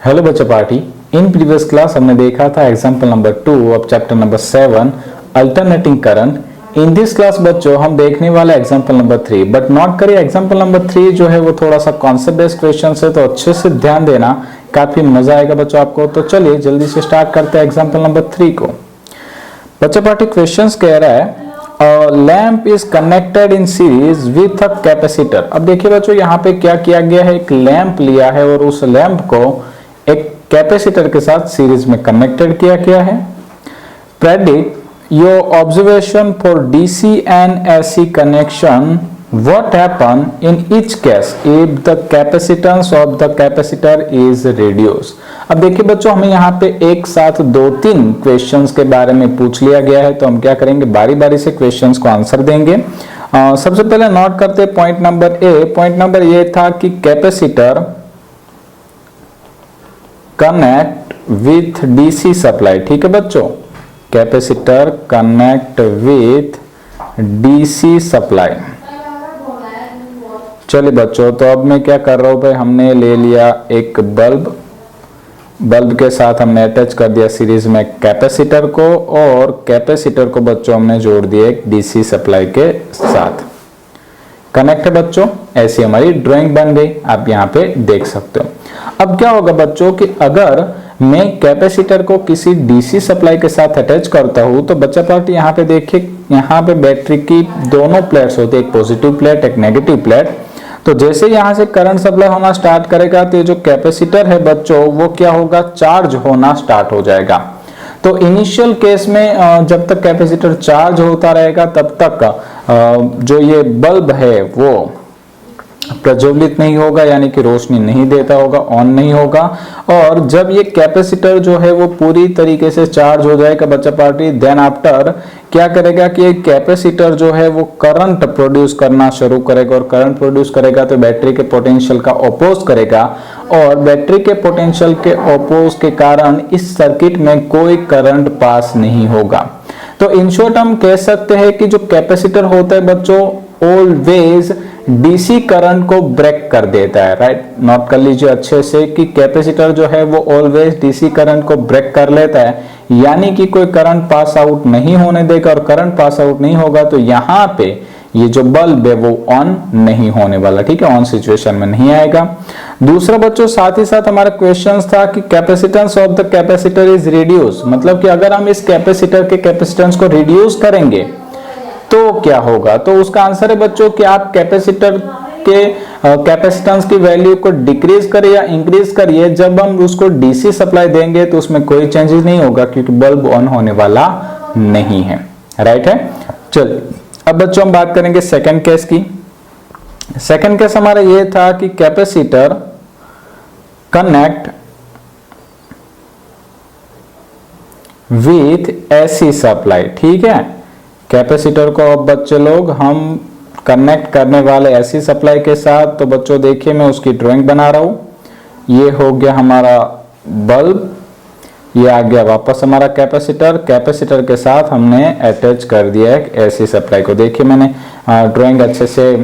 Hello बच्चा party. In previous class हमने देखा था example number 2 of chapter number 7 alternating current. In this class बच्चों हम देखने वाले एग्जांपल नंबर 3, बट नोट करिए एग्जांपल नंबर 3 जो है वो थोड़ा सा कॉन्सेप्ट बेस्ड क्वेश्चन है, तो अच्छे से ध्यान देना, काफी मजा आएगा बच्चों आपको। तो चलिए जल्दी से स्टार्ट करते हैं एग्जाम्पल नंबर 3 को। बच्चा पार्टी क्वेश्चन कह रहा है lamp is connected in series with a capacitor. अब देखिए बच्चों यहाँ पे क्या किया गया है, एक लैंप लिया है और उस लैंप को एक कैपेसिटर के साथ सीरीज में कनेक्टेड किया गया है। Predict your observation for DC and AC connection, what happen in each case if the capacitance of the capacitor is reduced। अब देखिए बच्चों हमें यहाँ पे एक साथ 2-3 क्वेश्चंस के बारे में पूछ लिया गया है, तो हम क्या करेंगे, बारी बारी से क्वेश्चंस को आंसर देंगे। सबसे पहले नोट करते point number A. Point number ये था कि capacitor connect with DC supply. ठीक है बच्चों, capacitor connect with DC supply. चलिए बच्चों, तो अब मैं क्या कर रहा हूं भाई, हमने ले लिया एक बल्ब के साथ हमने अटैच कर दिया सीरीज में कैपेसिटर को, और कैपेसिटर को बच्चों हमने जोड़ दिया एक डीसी सप्लाई के साथ। कनेक्ट है बच्चों, ऐसी हमारी ड्राइंग बन गई, आप यहाँ पे देख सकते हो। अब क्या होगा बच्चों कि अगर मैं कैपेसिटर को किसी डीसी सप्लाई के साथ अटैच करता हूं, तो बच्चा पार्ट यहाँ पे देखिए, यहाँ पे बैटरी की दोनों प्लेट्स होती है, एक पॉजिटिव प्लेट एक नेगेटिव प्लेट। तो जैसे यहाँ से करंट सप्लाई होना स्टार्ट करेगा तो ये जो कैपेसिटर है बच्चों वो क्या होगा, चार्ज होना स्टार्ट हो जाएगा। तो इनिशियल केस में जब तक कैपेसिटर चार्ज होता रहेगा तब तक जो ये बल्ब है वो प्रज्वलित नहीं होगा, यानी कि रोशनी नहीं देता होगा, ऑन नहीं होगा। और जब ये कैपेसिटर जो है वो पूरी तरीके से चार्ज हो जाएगा बच्चा पार्टी, देन आफ्टर क्या करेगा कि ये कैपेसिटर जो है वो करंट प्रोड्यूस करना शुरू करेगा, और करंट प्रोड्यूस करेगा तो बैटरी के पोटेंशियल का अपोज करेगा, और बैटरी के पोटेंशियल के अपोज के कारण इस सर्किट में कोई करंट पास नहीं होगा। तो इन शॉर्ट हम कह सकते हैं कि जो कैपेसिटर होता है बच्चों ऑलवेज डीसी करंट को ब्रेक कर देता है। राइट, नोट कर लीजिए अच्छे से कि कैपेसिटर जो है वो ऑलवेज डीसी करंट को ब्रेक कर लेता है, यानी कि कोई करंट पास आउट नहीं होने देगा, और करंट पास आउट नहीं होगा तो यहाँ पे ये जो बल्ब है वो ऑन नहीं होने वाला। ठीक है, ऑन सिचुएशन में नहीं आएगा। दूसरा बच्चों साथ ही साथ हमारा क्वेश्चन था कि capacitance of the capacitor is reduce, मतलब कि अगर हम इस कैपेसिटर के कैपेसिटेंस को रिड्यूस करेंगे तो क्या होगा। तो उसका आंसर है बच्चों कि आप कैपेसिटर के कैपेसिटेंस की वैल्यू को डिक्रीज करिए या इंक्रीज करिए, जब हम उसको डीसी सप्लाई देंगे तो उसमें कोई चेंजेस नहीं होगा, क्योंकि बल्ब ऑन होने वाला नहीं है। राइट है। चलिए अब बच्चों हम बात करेंगे सेकंड केस की। सेकंड केस हमारा ये था कि capacitor connect with AC supply. ठीक है, कैपेसिटर को अब बच्चे लोग हम कनेक्ट करने वाले एसी सप्लाई के साथ। तो बच्चों देखिए मैं उसकी ड्राइंग बना रहा हूं। ये हो गया हमारा बल्ब, ये आ गया वापस हमारा कैपेसिटर। कैपेसिटर के साथ हमने अटैच कर दिया एक एसी सप्लाई को। देखिए मैंने ड्राइंग अच्छे से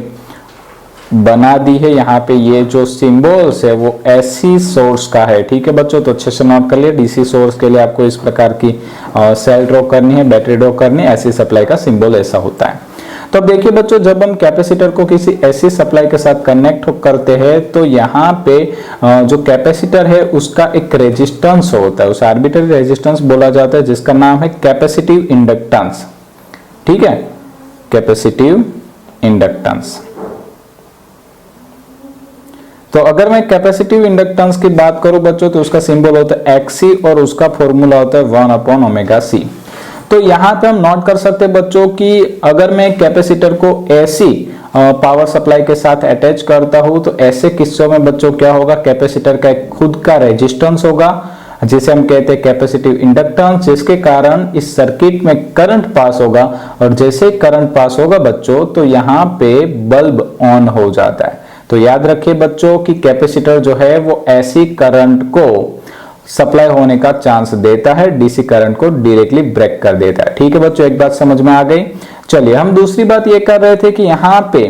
बना दी है। यहाँ पे ये जो सिंबल्स है वो एसी सोर्स का है। ठीक है बच्चों, तो अच्छे से नोट कर लिए। डीसी सोर्स के लिए आपको इस प्रकार की सेल ड्रॉ करनी है, बैटरी ड्रॉ करनी है, एसी सप्लाई का सिंबल ऐसा होता है। तो अब देखिए बच्चों, जब हम कैपेसिटर को किसी एसी सप्लाई के साथ कनेक्ट करते हैं तो यहाँ पे जो कैपेसिटर है उसका एक रेजिस्टेंस होता है, उस आर्बिट्ररी रेजिस्टेंस बोला जाता है, जिसका नाम है कैपेसिटिव इंडक्टेंस। ठीक है, कैपेसिटिव इंडक्टेंस। तो अगर मैं कैपेसिटिव इंडक्टेंस की बात करूं बच्चों तो उसका सिंबल होता है एक्सी, और उसका फॉर्मूला होता है 1/ωc। तो यहां पे हम नोट कर सकते हैं बच्चों कि अगर मैं कैपेसिटर को एसी पावर सप्लाई के साथ अटैच करता हूं तो ऐसे किस्सों में बच्चों क्या होगा, कैपेसिटर का एक खुद का रेजिस्टेंस होगा, जिसे हम कहते हैं कैपेसिटिव इंडक्टेंस, जिसके कारण इस सर्किट में करंट पास होगा, और जैसे करंट पास होगा बच्चों तो यहाँ पे बल्ब ऑन हो जाता है। तो याद रखिए बच्चों कि कैपेसिटर जो है वो ऐसी करंट को सप्लाई होने का चांस देता है, डीसी करंट को डायरेक्टली ब्रेक कर देता है। ठीक है बच्चों, एक बात समझ में आ गई। चलिए हम दूसरी बात ये कर रहे थे कि यहाँ पे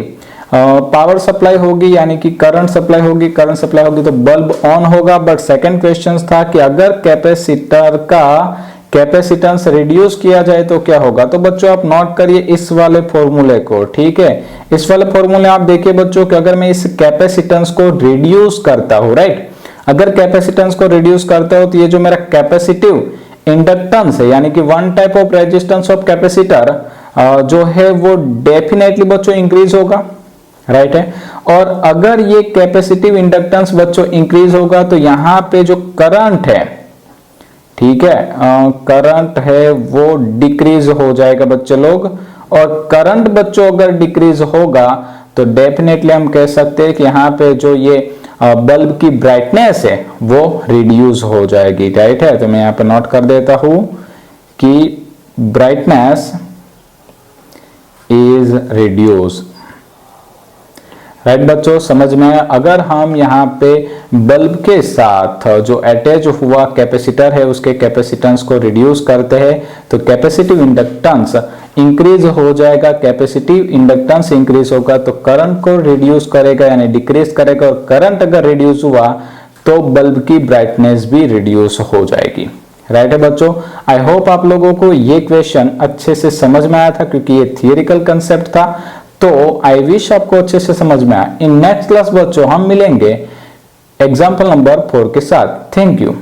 पावर सप्लाई होगी यानी कि करंट सप्लाई होगी, करंट सप्लाई होगी तो बल्ब ऑन होगा। बट सेकंड क्वेश्चन था कि अगर कैपेसिटर का कैपेसिटेंस रिड्यूस किया जाए तो क्या होगा। तो बच्चों आप नोट करिए इस वाले फॉर्मूले को, ठीक है। इस वाले फॉर्मूले आप देखिए बच्चों कि अगर मैं इस कैपेसिटेंस को रिड्यूस करता हूं, राइट, अगर कैपेसिटेंस को रिड्यूस करता हूं तो ये जो मेरा कैपेसिटिव इंडक्टेंस है यानी कि one type of resistance of capacitor जो है वो डेफिनेटली बच्चों इंक्रीज होगा, राइट है। और अगर ये कैपेसिटिव इंडक्टेंस बच्चों इंक्रीज होगा तो यहां पे जो करंट है, ठीक है, करंट है वो डिक्रीज हो जाएगा बच्चों लोग। और करंट बच्चों अगर डिक्रीज होगा तो डेफिनेटली हम कह सकते हैं कि यहाँ पे जो ये बल्ब की ब्राइटनेस है वो रिड्यूस हो जाएगी, राइट है। तो मैं यहाँ पे नोट कर देता हूं कि ब्राइटनेस इज रिड्यूस, राइट बच्चों, समझ में आया। अगर हम यहाँ पे बल्ब के साथ जो अटैच हुआ कैपेसिटर है उसके कैपेसिटेंस को रिड्यूस करते हैं तो कैपेसिटिव इंडक्टेंस इंक्रीज हो जाएगा। कैपेसिटिव इंडक्टेंस इंक्रीज होगा तो करंट को रिड्यूस करेगा यानी डिक्रीज करेगा, और करंट अगर रिड्यूस हुआ तो बल्ब की ब्राइटनेस भी रिड्यूस हो जाएगी, राइट है बच्चों। आई होप आप लोगों को ये क्वेश्चन अच्छे से समझ में आया था क्योंकि ये थियोरिकल कंसेप्ट था। तो आई विश आपको अच्छे से समझ में आया। इन नेक्स्ट क्लास बच्चों हम मिलेंगे एग्जाम्पल नंबर 4 के साथ। Thank you.